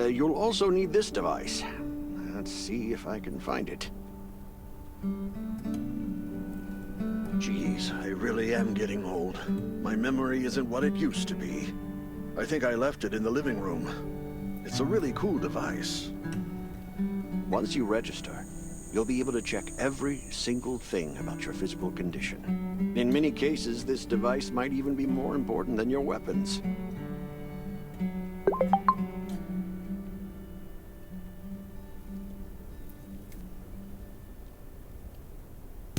You'll also need this device. Let's see if I can find it. Geez, I really am getting old. My memory isn't what it used to be. I think I left it in the living room. It's a really cool device. Once you register, you'll be able to check every single thing about your physical condition. In many cases, this device might even be more important than your weapons.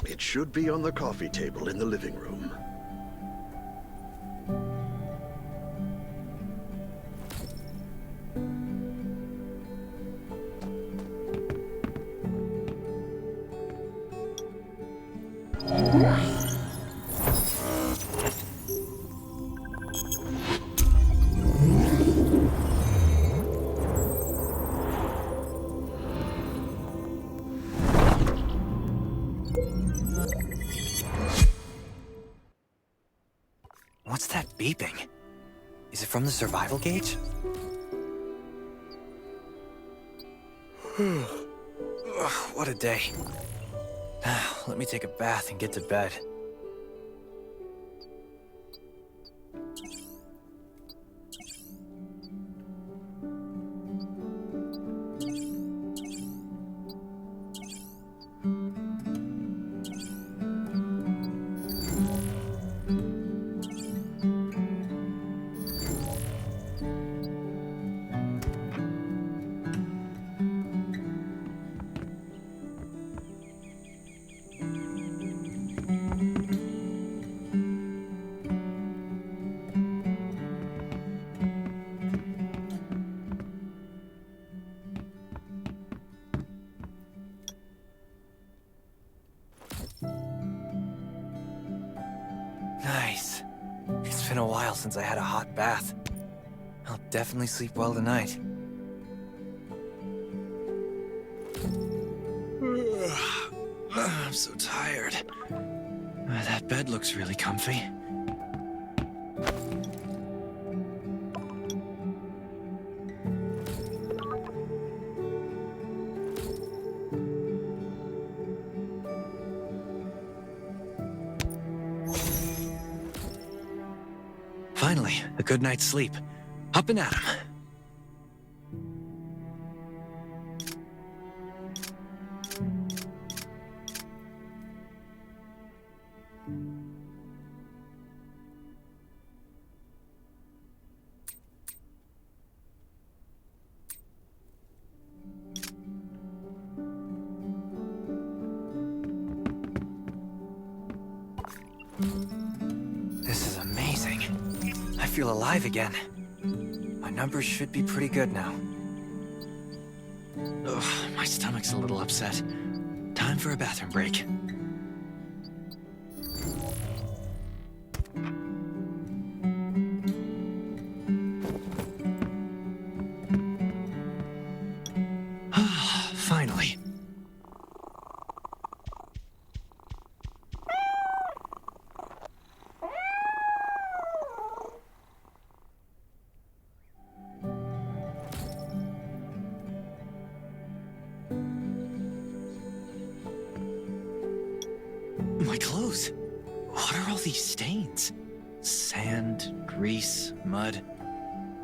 It should be on the coffee table in the living room. What's that beeping? Is it from the survival gauge? What a day. Let me take a bath and get to bed. Nice. It's been a while since I had a hot bath. I'll definitely sleep well tonight. I'm so tired. That bed looks really comfy. Finally, a good night's sleep. Up and at 'em. This is amazing. I feel alive again. My numbers should be pretty good now. Ugh, my stomach's a little upset. Time for a bathroom break. Finally. My clothes. What are all these stains? Sand, grease, mud.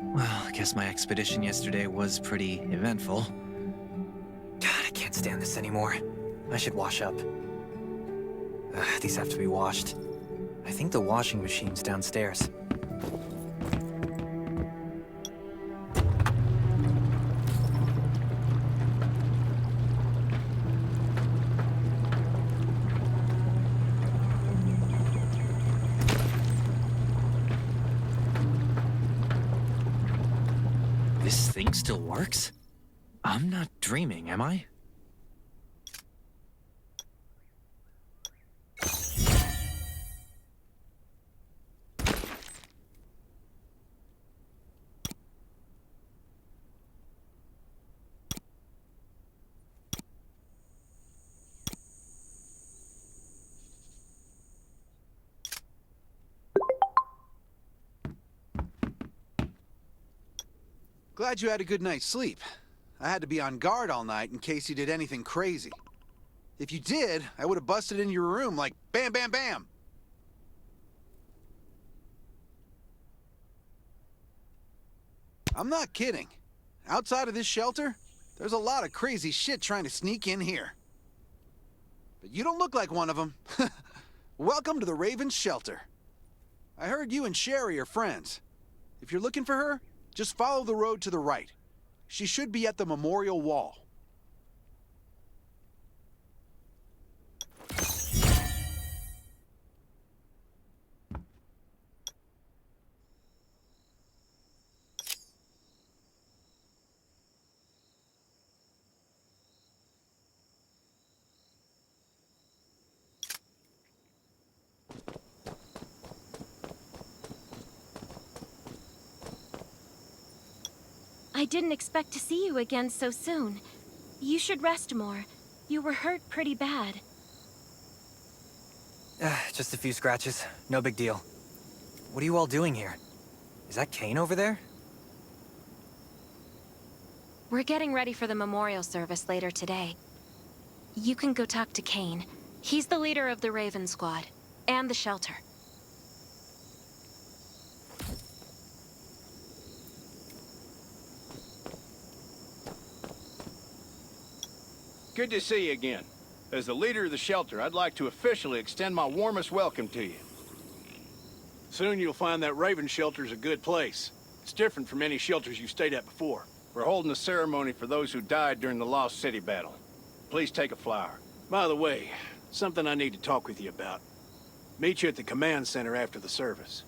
Well, I guess my expedition yesterday was pretty eventful. God, I can't stand this anymore. I should wash up. These have to be washed. I think the washing machine's downstairs. This thing still works? I'm not dreaming, am I? Glad you had a good night's sleep. I had to be on guard all night in case you did anything crazy. If you did, I would have busted into your room like bam, bam, bam! I'm not kidding. Outside of this shelter, there's a lot of crazy shit trying to sneak in here. But you don't look like one of them. Welcome to the Raven's shelter. I heard you and Sherry are friends. If you're looking for her, just follow the road to the right. She should be at the memorial wall. I didn't expect to see you again so soon. You should rest more. You were hurt pretty bad. Just a few scratches. No big deal. What are you all doing here? Is that Kane over there? We're getting ready for the memorial service later today. You can go talk to Kane. He's the leader of the Raven Squad, and the shelter. Good to see you again. As the leader of the shelter, I'd like to officially extend my warmest welcome to you. Soon you'll find that Raven shelter's a good place. It's different from any shelters you've stayed at before. We're holding a ceremony for those who died during the Lost City battle. Please take a flower. By the way, something I need to talk with you about. Meet you at the command center after the service.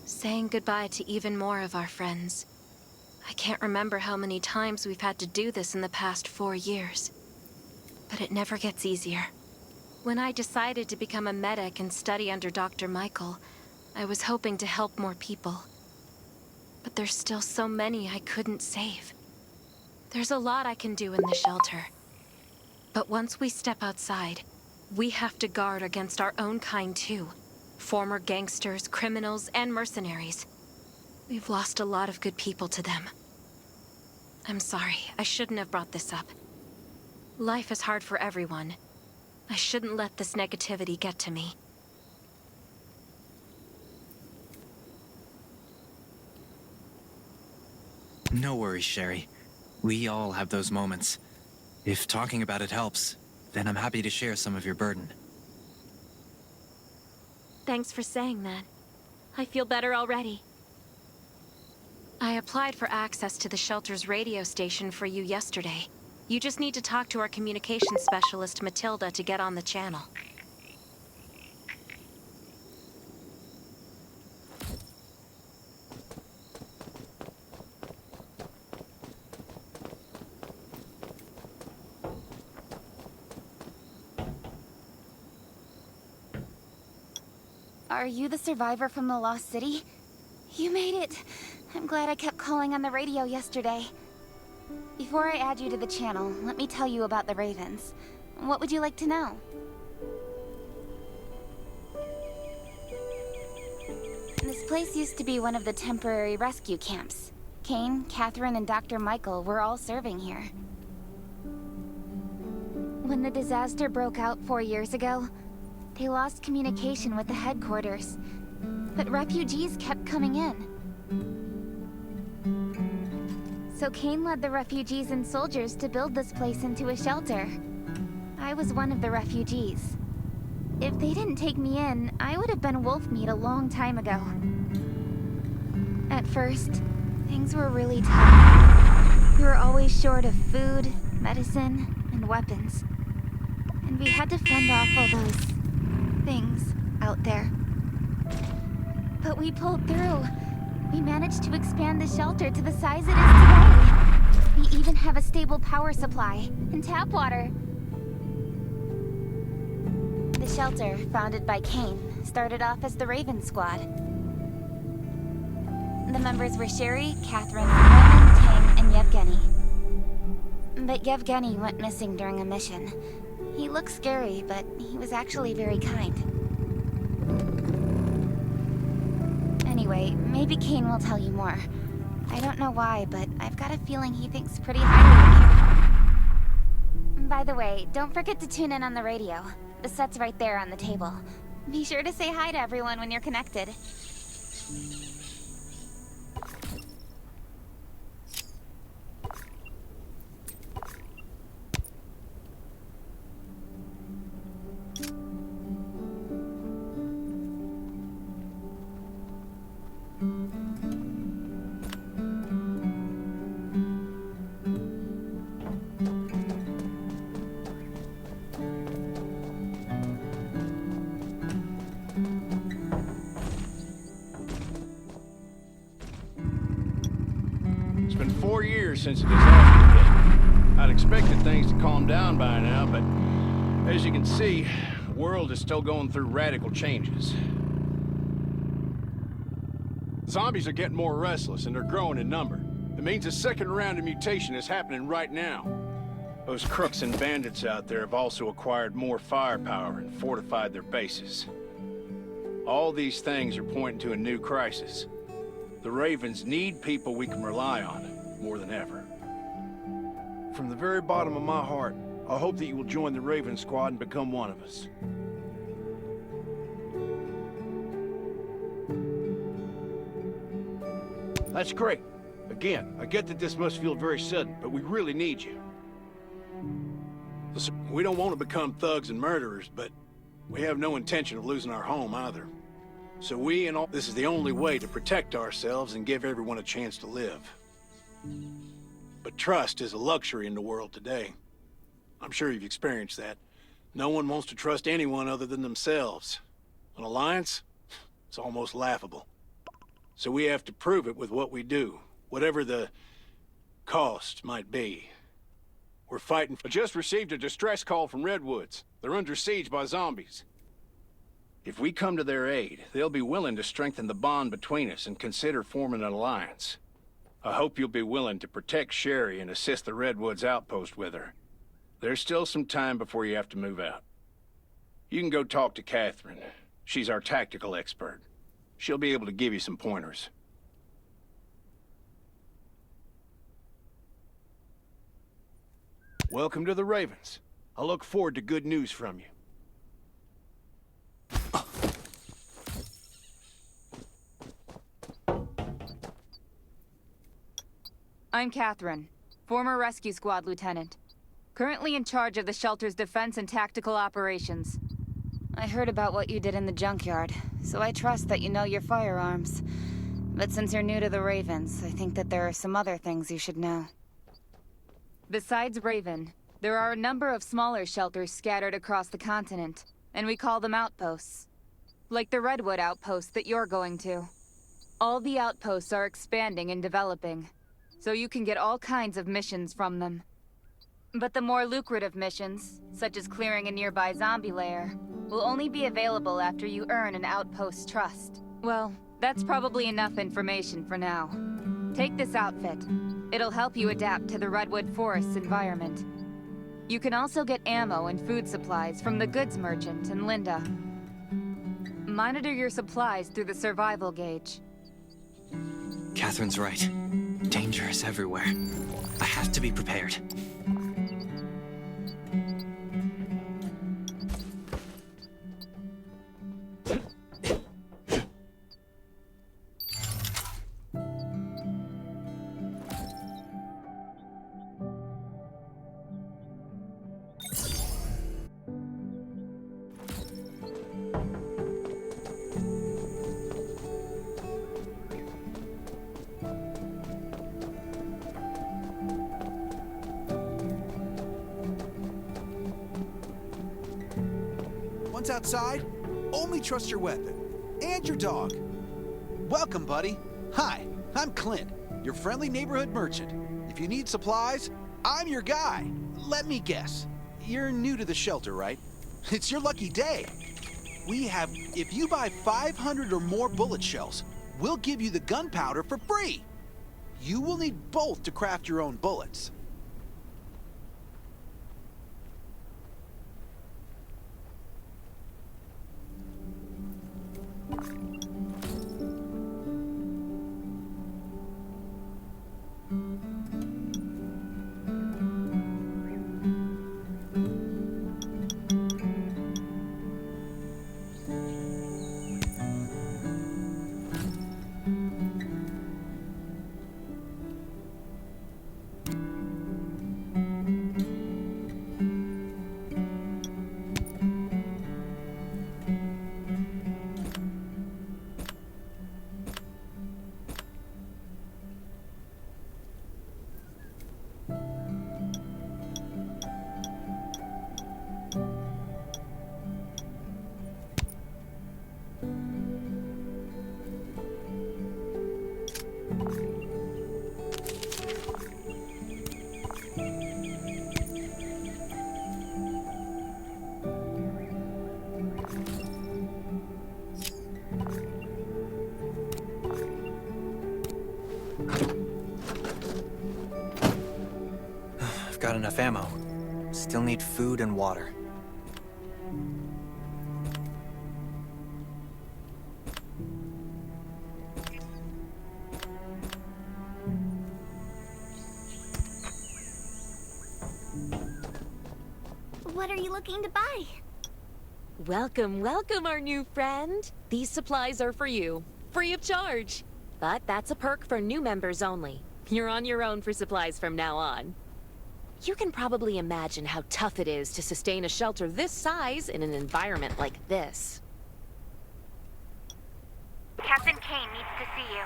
Saying goodbye to even more of our friends. I can't remember how many times we've had to do this in the past 4 years. But it never gets easier. When I decided to become a medic and study under Dr. Michael, I was hoping to help more people. But there's still so many I couldn't save. There's a lot I can do in the shelter. But once we step outside, we have to guard against our own kind too. Former gangsters, criminals, and mercenaries. We've lost a lot of good people to them. I'm sorry, I shouldn't have brought this up. Life is hard for everyone. I shouldn't let this negativity get to me. No worries, Sherry. We all have those moments. If talking about it helps, then I'm happy to share some of your burden. Thanks for saying that. I feel better already. I applied for access to the shelter's radio station for you yesterday. You just need to talk to our communications specialist, Matilda, to get on the channel. Are you the survivor from the Lost City? You made it. I'm glad I kept calling on the radio yesterday. Before I add you to the channel, let me tell you about the Ravens. What would you like to know? This place used to be one of the temporary rescue camps. Kane, Catherine, and Dr. Michael were all serving here. When the disaster broke out 4 years ago, they lost communication with the headquarters, but refugees kept coming in. So Kane led the refugees and soldiers to build this place into a shelter. I was one of the refugees. If they didn't take me in, I would have been wolf meat a long time ago. At first, things were really tough. We were always short of food, medicine, and weapons. And we had to fend off all those things out there. But we pulled through. We managed to expand the shelter to the size it is today. We even have a stable power supply and tap water. The shelter, founded by Kane, started off as the Raven Squad. The members were Sherry, Catherine, Roman, Tang, and Yevgeny. But Yevgeny went missing during a mission. He looked scary, but he was actually very kind. Anyway, maybe Kane will tell you more. I don't know why, but I've got a feeling he thinks pretty highly of you. By the way, don't forget to tune in on the radio. The set's right there on the table. Be sure to say hi to everyone when you're connected. It's been 4 years since the disaster hit. I'd expected things to calm down by now, but as you can see, the world is still going through radical changes. Zombies are getting more restless, and they're growing in number. It means a second round of mutation is happening right now. Those crooks and bandits out there have also acquired more firepower and fortified their bases. All these things are pointing to a new crisis. The Ravens need people we can rely on, more than ever. From the very bottom of my heart, I hope that you will join the Raven Squad and become one of us. That's great. Again, I get that this must feel very sudden, but we really need you. Listen, we don't want to become thugs and murderers, but we have no intention of losing our home either. So this is the only way to protect ourselves and give everyone a chance to live. But trust is a luxury in the world today. I'm sure you've experienced that. No one wants to trust anyone other than themselves. An alliance? It's almost laughable. So we have to prove it with what we do, whatever the cost might be. We're fighting for— I just received a distress call from Redwoods. They're under siege by zombies. If we come to their aid, they'll be willing to strengthen the bond between us and consider forming an alliance. I hope you'll be willing to protect Sherry and assist the Redwoods outpost with her. There's still some time before you have to move out. You can go talk to Catherine. She's our tactical expert. She'll be able to give you some pointers. Welcome to the Ravens. I look forward to good news from you. I'm Catherine, former Rescue Squad lieutenant. Currently in charge of the shelter's defense and tactical operations. I heard about what you did in the junkyard, so I trust that you know your firearms. But since you're new to the Ravens, I think that there are some other things you should know. Besides Raven, there are a number of smaller shelters scattered across the continent, and we call them outposts. Like the Redwood outpost that you're going to. All the outposts are expanding and developing, so you can get all kinds of missions from them. But the more lucrative missions, such as clearing a nearby zombie lair, will only be available after you earn an outpost's trust. Well, that's probably enough information for now. Take this outfit. It'll help you adapt to the Redwood Forest's environment. You can also get ammo and food supplies from the goods merchant in Linda. Monitor your supplies through the survival gauge. Catherine's right. Danger is everywhere. I have to be prepared. Once outside, only trust your weapon. And your dog. Welcome, buddy. Hi, I'm Clint, your friendly neighborhood merchant. If you need supplies, I'm your guy. Let me guess. You're new to the shelter, right? It's your lucky day. If you buy 500 or more bullet shells, we'll give you the gunpowder for free. You will need both to craft your own bullets. I've got enough ammo. Still need food and water. What are you looking to buy? Welcome, welcome, our new friend. These supplies are for you, free of charge. But that's a perk for new members only. You're on your own for supplies from now on. You can probably imagine how tough it is to sustain a shelter this size in an environment like this. Captain Kane needs to see you.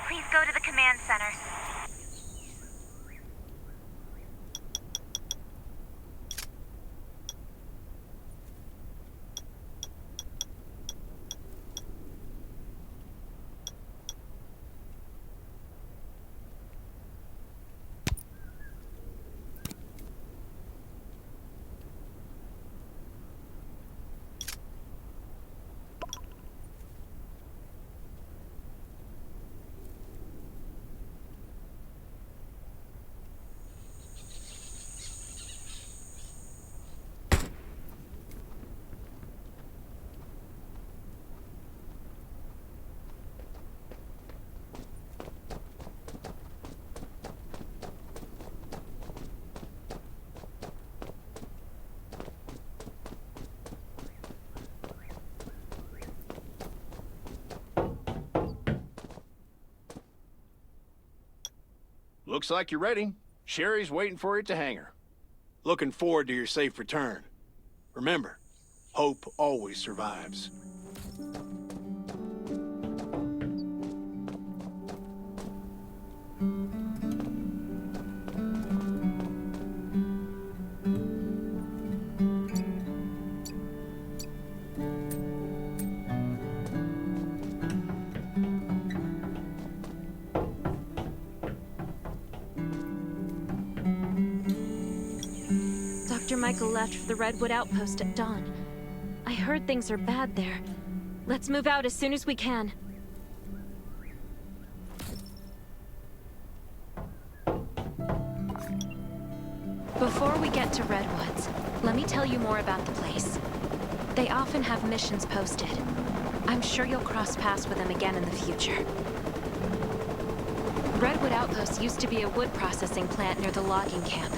Please go to the command center. Looks like you're ready. Sherry's waiting for you at the hangar. Looking forward to your safe return. Remember, hope always survives. Dr. Michael left for the Redwood Outpost at dawn. I heard things are bad there. Let's move out as soon as we can. Before we get to Redwoods, let me tell you more about the place. They often have missions posted. I'm sure you'll cross paths with them again in the future. Redwood Outpost used to be a wood processing plant near the logging camp.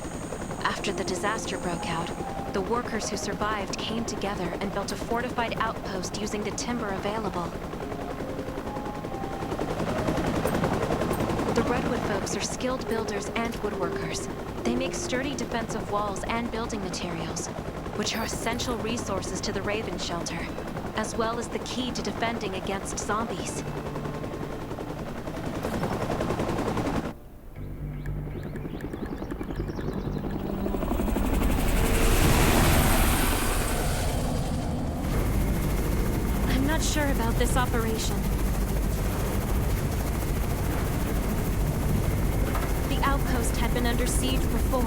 After the disaster broke out, the workers who survived came together and built a fortified outpost using the timber available. The Redwood folks are skilled builders and woodworkers. They make sturdy defensive walls and building materials, which are essential resources to the Raven Shelter, as well as the key to defending against zombies. not sure about this operation. The outpost had been under siege before.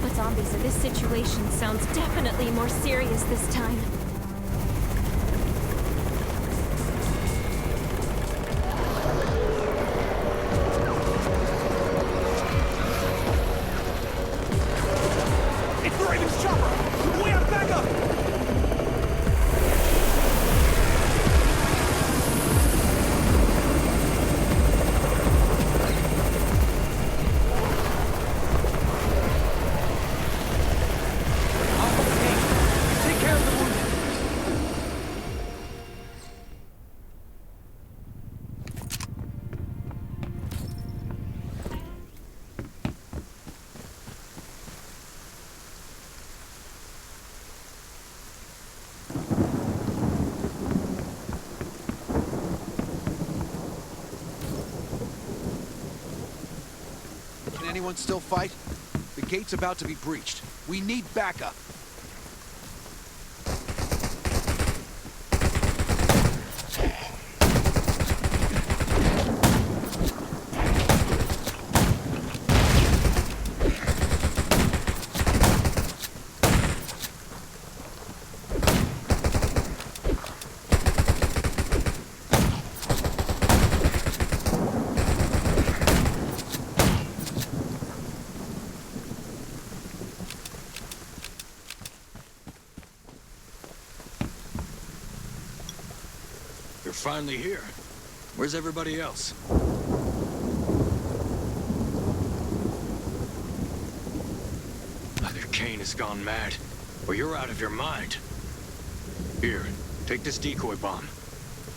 But zombies in this situation sounds definitely more serious this time. It's the Raven's chopper! We have backup! Take care of the wounded! Can anyone still fight? The gate's about to be breached. We need backup. You're finally here. Where's everybody else? Either Kane has gone mad, or you're out of your mind. Here, take this decoy bomb.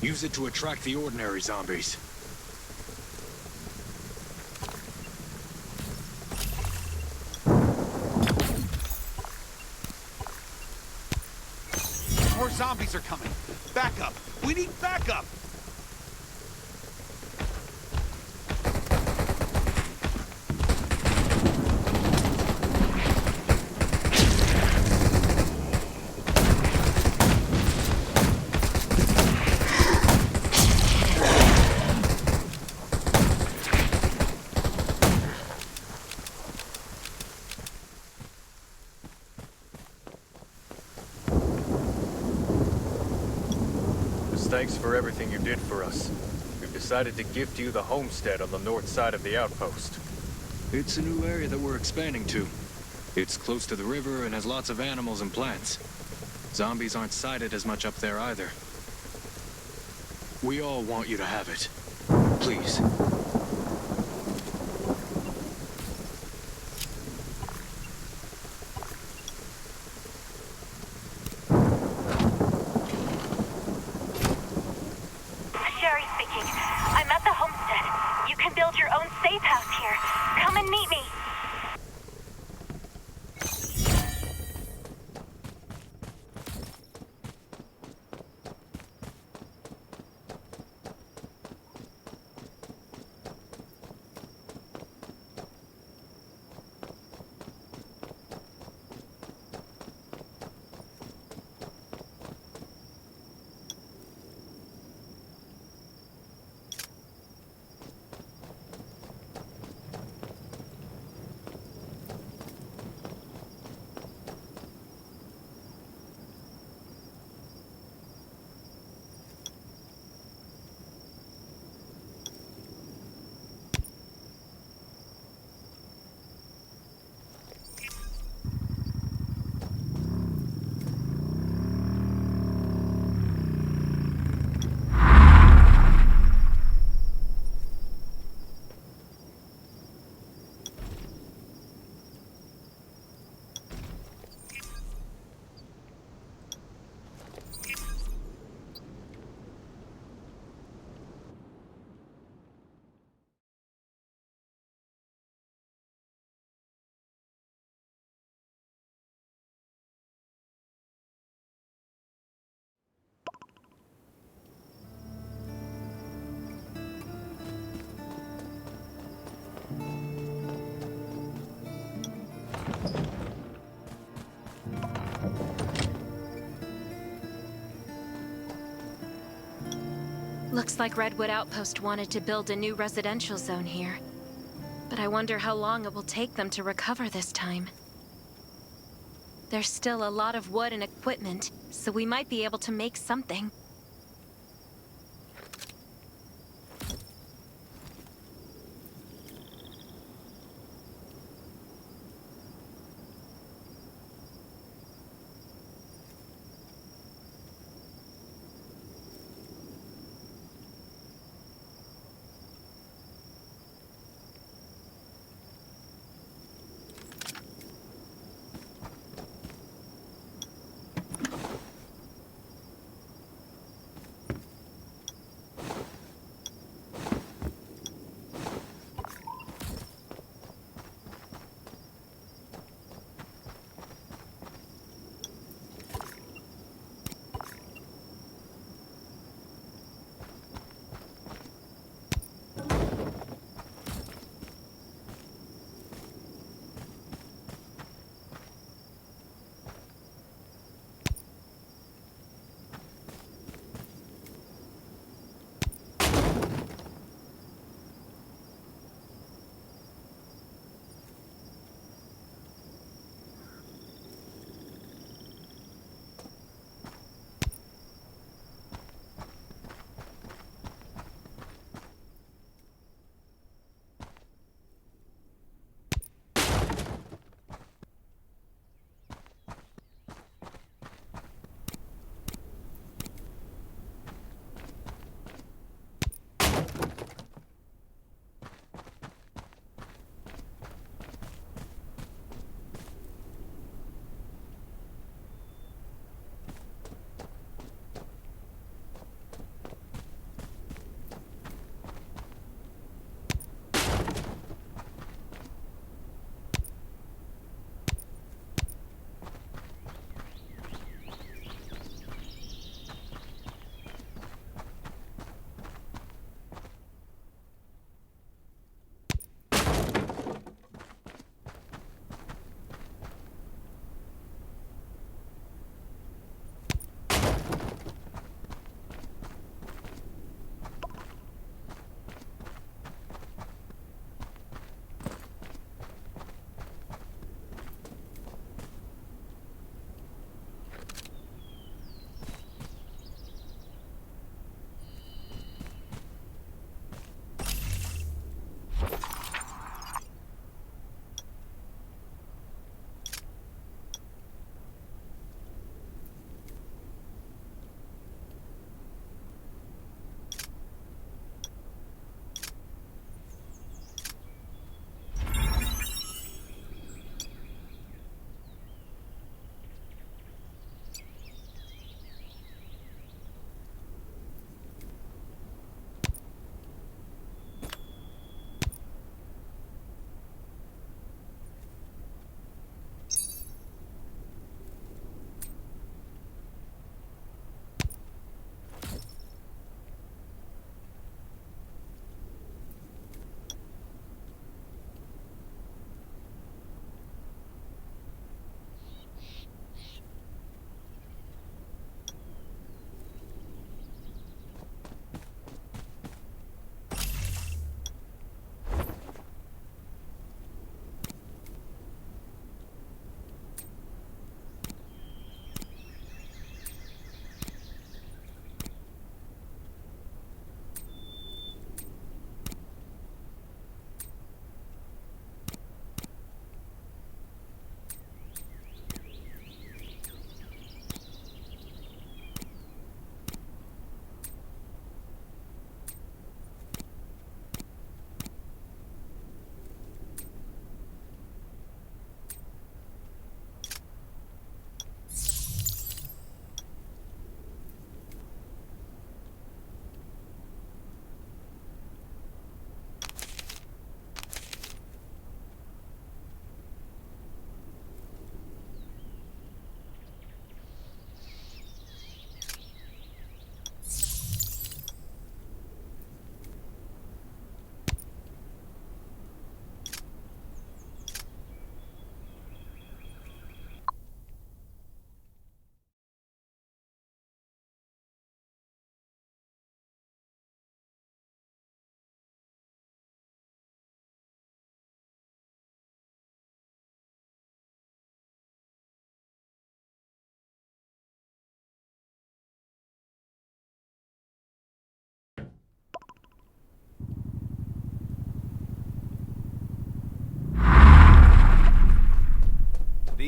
Use it to attract the ordinary zombies. More zombies are coming. Backup! We need backup! Thanks for everything you did for us. We've decided to gift you the homestead on the north side of the outpost. It's a new area that we're expanding to. It's close to the river and has lots of animals and plants. Zombies aren't sighted as much up there either. We all want you to have it. Please. I'm at the homestead. You can build your own safe house here. Come and meet me. Looks like Redwood Outpost wanted to build a new residential zone here. But I wonder how long it will take them to recover this time. There's still a lot of wood and equipment, so we might be able to make something.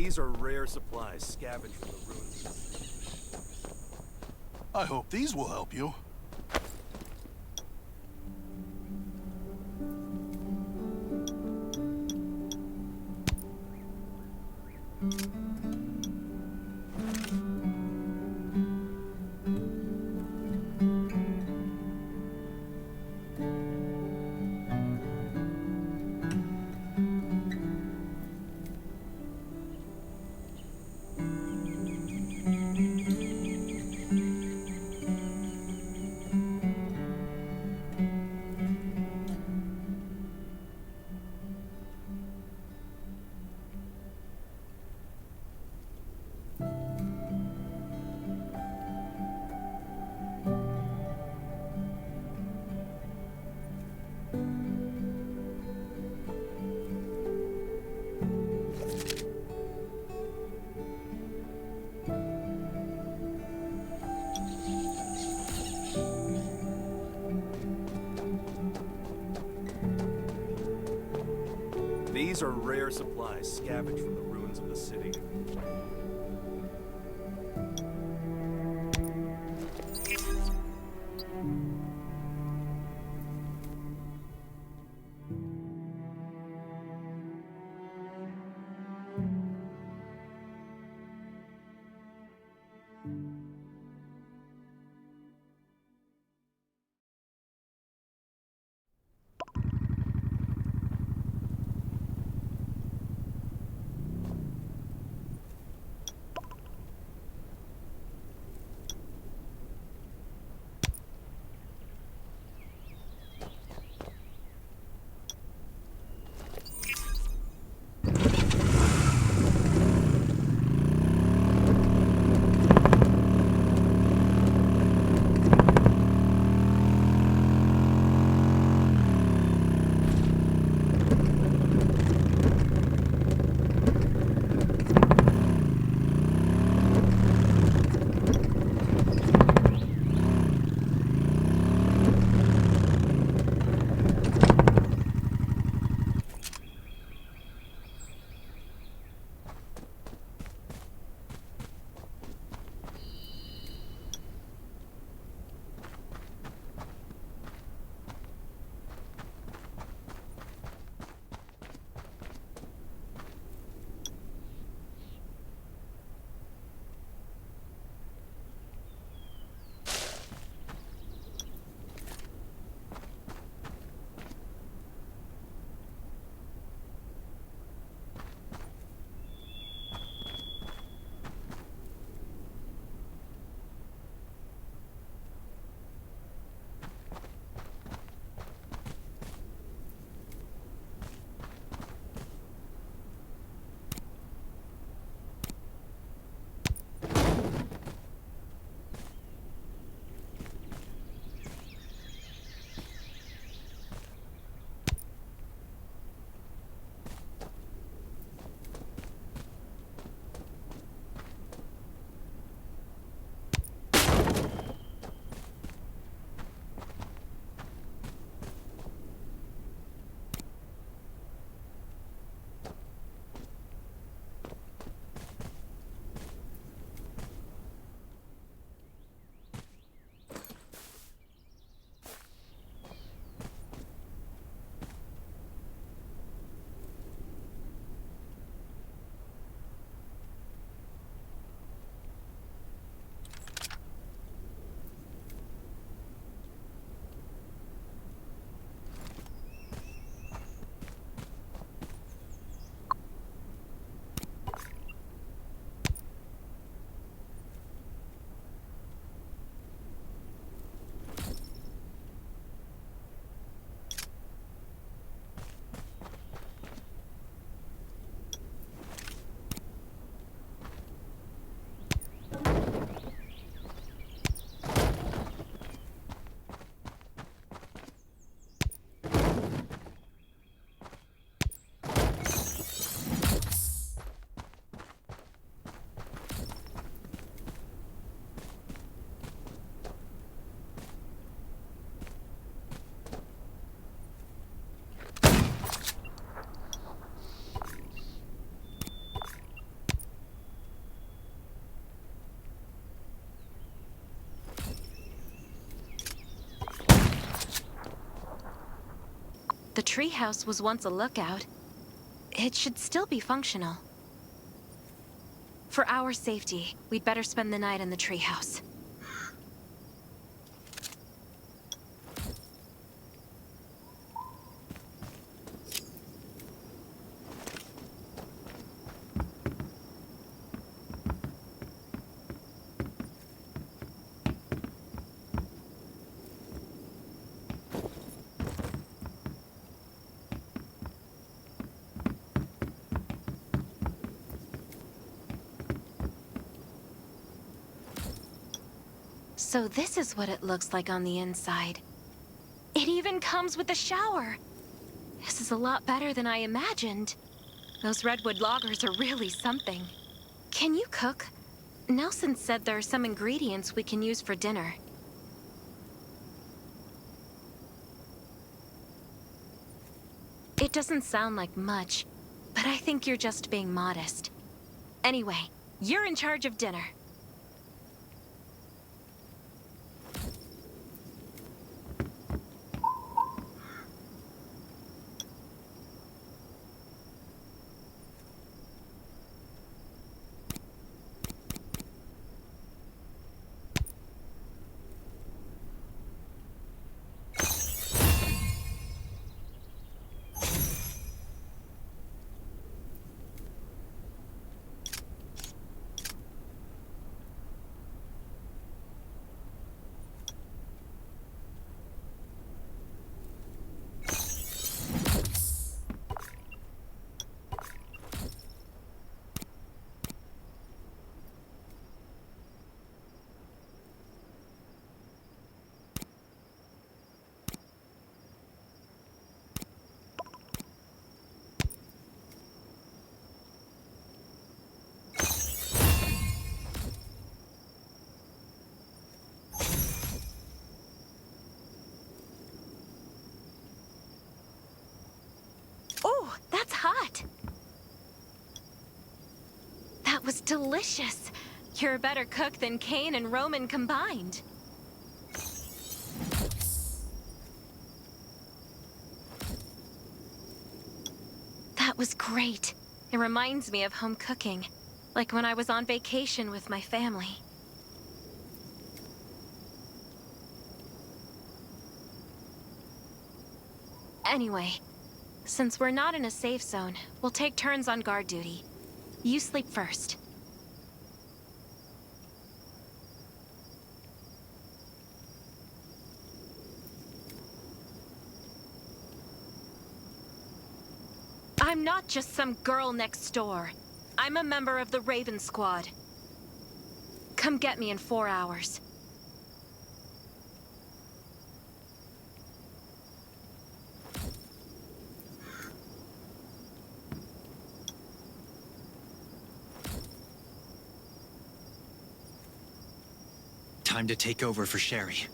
These are rare supplies scavenged from the ruins. I hope these will help you. These are rare supplies scavenged from the ruins of the city. treehouse was once a lookout, it should still be functional. For our safety, we'd better spend the night in the treehouse. So this is what it looks like on the inside. It even comes with a shower. This is a lot better than I imagined. Those redwood loggers are really something. Can you cook? Nelson said there are some ingredients we can use for dinner. It doesn't sound like much, but I think you're just being modest. Anyway, you're in charge of dinner. Oh, that's hot. That was delicious. You're a better cook than Kane and Roman combined. That was great. It reminds me of home cooking, like when I was on vacation with my family. Anyway, since we're not in a safe zone, we'll take turns on guard duty. You sleep first. I'm not just some girl next door. I'm a member of the Raven Squad. Come get me in 4 hours. Time to take over for Sherry.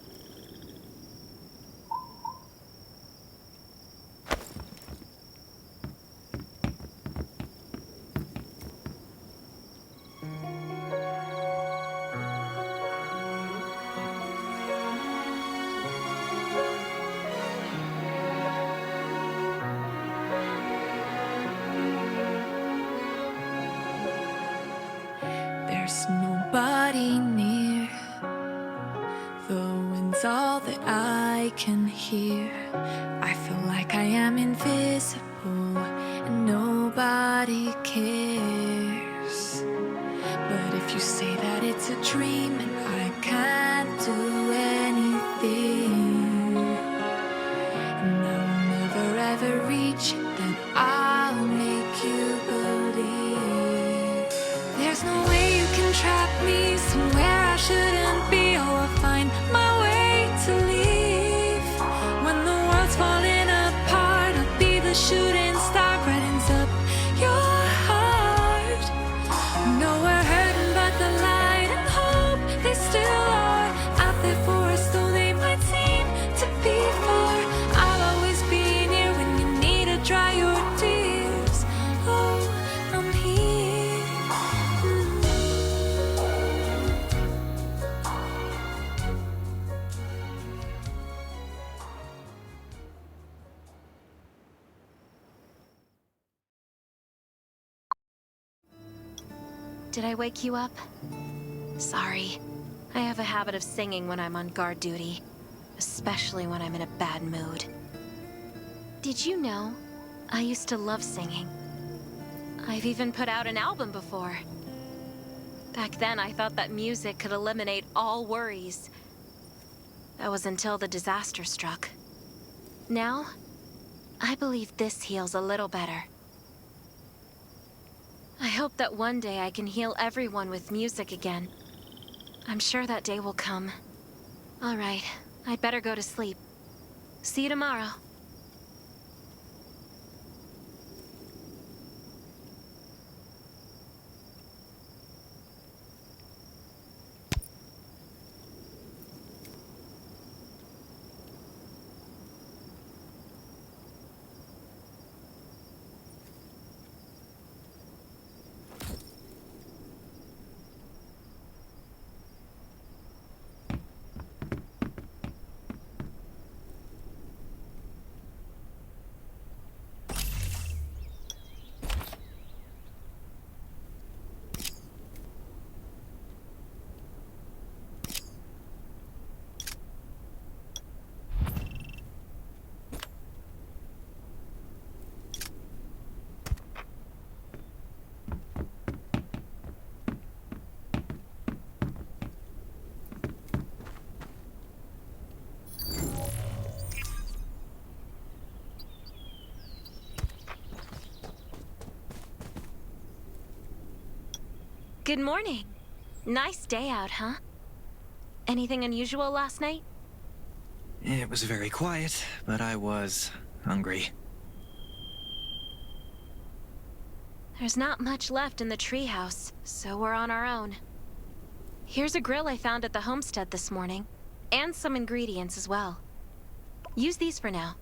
There's nobody near. The wind's all that I can hear. I feel like I am invisible and nobody cares. But if you say that it's a dream and I can't do anything, and I'll never ever reach it, then I'll make you believe. There's no way you can trap me somewhere I shouldn't be. Oh, I'll find my way to leave. When the world's falling apart, I'll be the shooting star brightens up your heart. No, we're hurting, but the light and hope, they still are out there for us, though they might seem to be far. I'll always be near when you need to dry your tears. Oh, I'm here. Did I wake you up? Sorry. I have a habit of singing when I'm on guard duty, especially when I'm in a bad mood. Did you know? I used to love singing. I've even put out an album before. Back then, I thought that music could eliminate all worries. That was until the disaster struck. Now, I believe this heals a little better. I hope that one day I can heal everyone with music again. I'm sure that day will come. All right, I'd better go to sleep. See you tomorrow. Good morning. Nice day out, huh? Anything unusual last night? It was very quiet, but I was hungry. There's not much left in the treehouse, so we're on our own. Here's a grill I found at the homestead this morning, and some ingredients as well. Use these for now.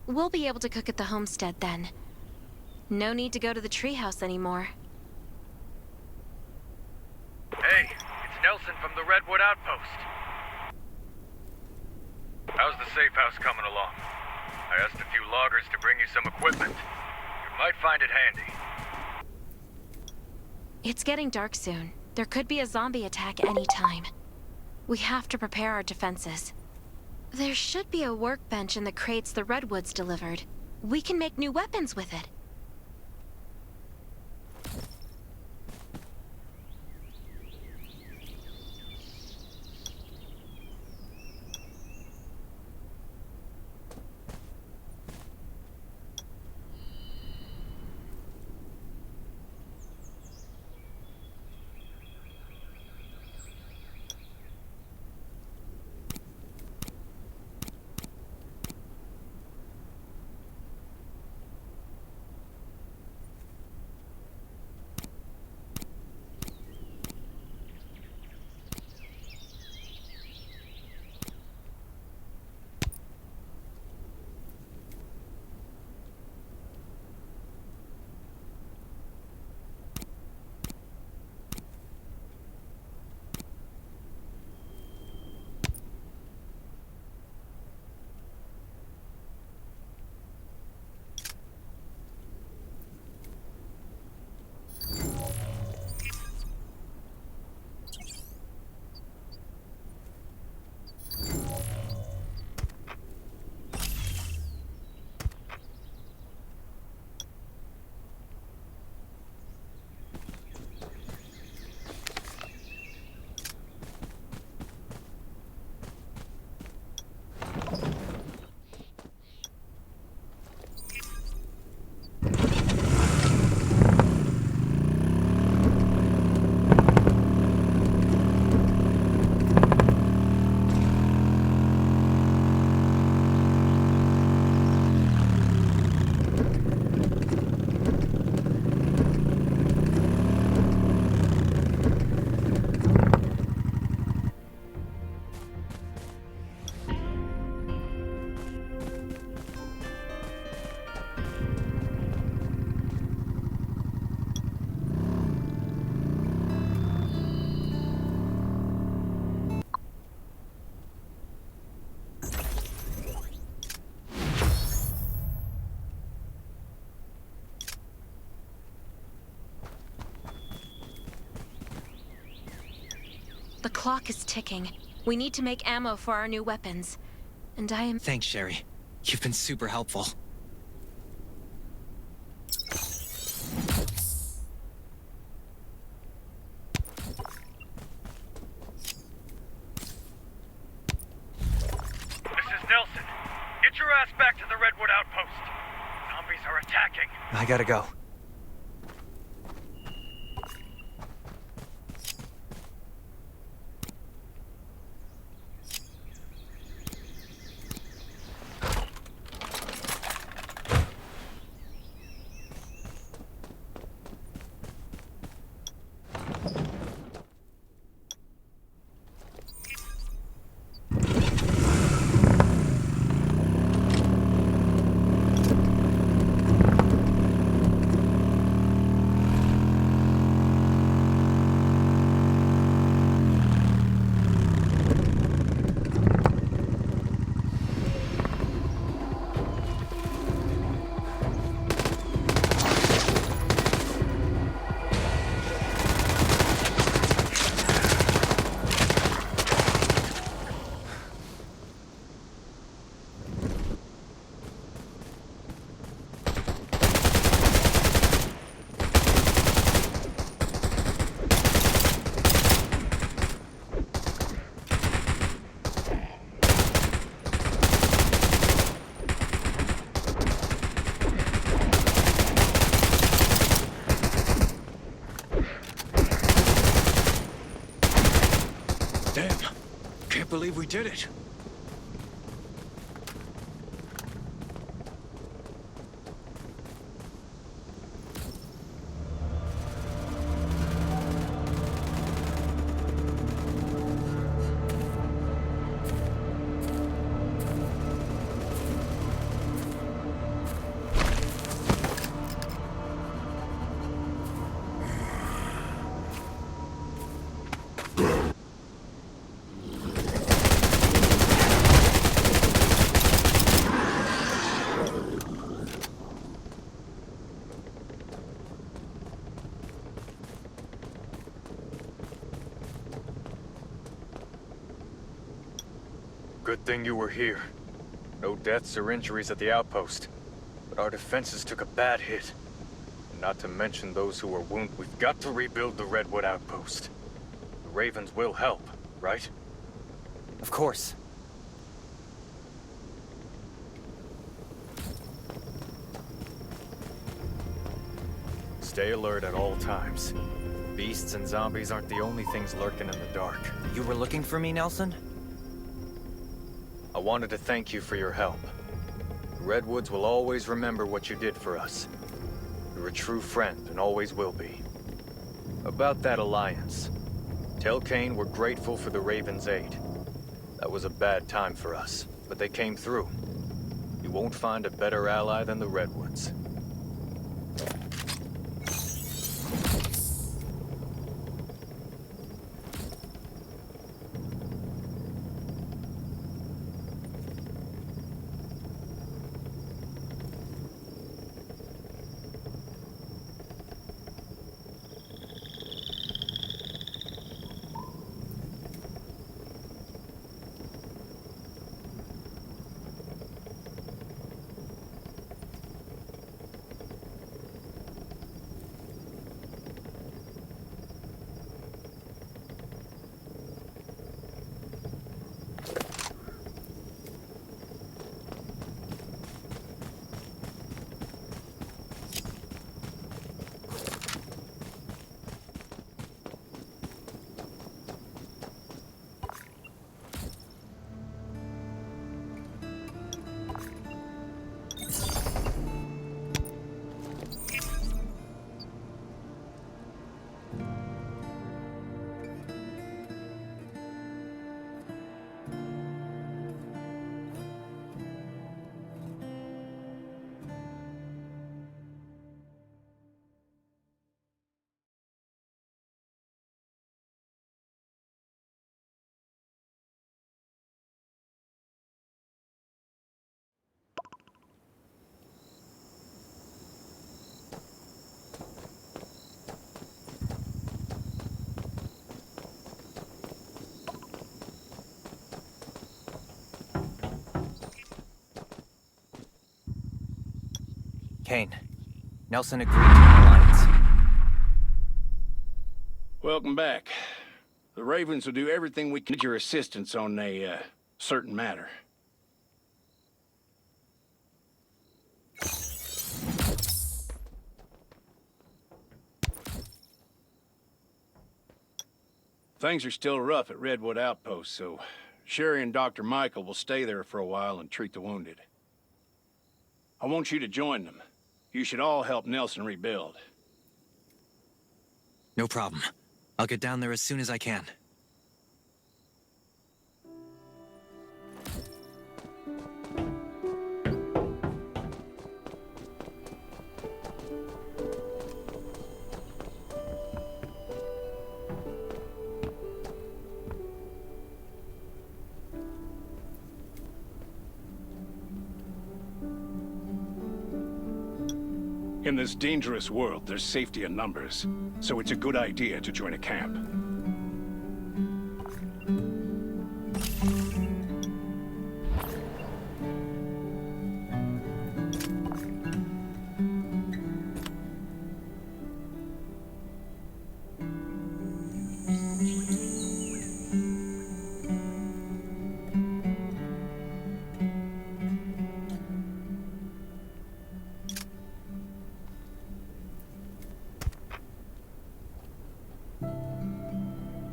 We'll be able to cook at the homestead then. No need to go to the treehouse anymore. Hey, it's Nelson from the Redwood Outpost. How's the safe house coming along? I asked a few loggers to bring you some equipment. You might find it handy. It's getting dark soon. There could be a zombie attack any time. We have to prepare our defenses. There should be a workbench in the crates the Redwoods delivered. We can make new weapons with it. The clock is ticking. We need to make ammo for our new weapons. And I am... Thanks, Sherry. You've been super helpful. This is Nelson. Get your ass back to the Redwood Outpost. Zombies are attacking. I gotta go. Damn. Can't believe we did it. Good thing you were here. No deaths or injuries at the outpost. But our defenses took a bad hit. Not to mention those who were wounded. We've got to rebuild the Redwood Outpost. The Ravens will help, right? Of course. Stay alert at all times. Beasts and zombies aren't the only things lurking in the dark. You were looking for me, Nelson? I wanted to thank you for your help. The Redwoods will always remember what you did for us. You're a true friend and always will be. About that alliance. Tell Kane we're grateful for the Ravens' aid. That was a bad time for us, but they came through. You won't find a better ally than the Redwoods. Kane, Nelson agreed to an alliance. Welcome back. The Ravens will do everything we can to get your assistance on a, certain matter. Things are still rough at Redwood Outpost, so Sherry and Dr. Michael will stay there for a while and treat the wounded. I want you to join them. You should all help Nelson rebuild. No problem. I'll get down there as soon as I can. In this dangerous world, there's safety in numbers, so it's a good idea to join a camp.